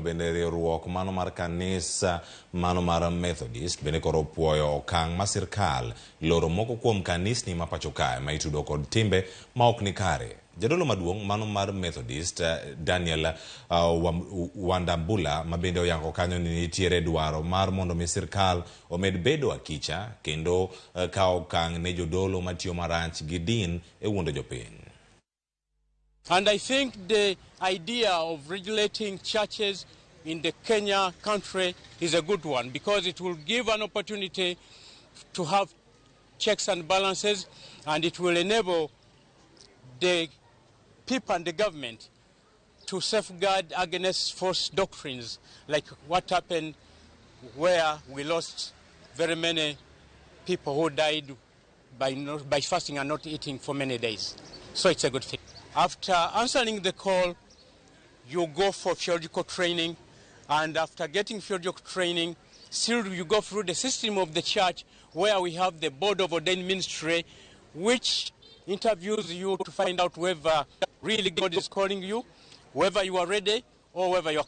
Bende riwruok mano mar kanisa mano mar Methodist bende koro puoyo okang' ma sirkal loro moko kuom kanisni ma pacho kae ma itudo kod timbe ma ok ni kare. Jadolo maduong' mano mar Methodist Daniel Wandambula ma bende oyango kanyo ni nitiere dwaro mar mondo mi sirkal omed bedo akicha kendo kawo okang' ne jodolo matiyo marach gi din e wuondo jopiny. And I think the idea of regulating churches in the Kenya country is a good one, because it will give an opportunity to have checks and balances, and it will enable the people and the government to safeguard against false doctrines, like what happened where we lost very many people who died by fasting and not eating for many days. So it's a good thing. After answering the call, you go for theological training, and after getting theological training, still you go through the system of the church, where we have the board of ordained ministry, which interviews you to find out whether really God is calling you, whether you are ready, or whether you are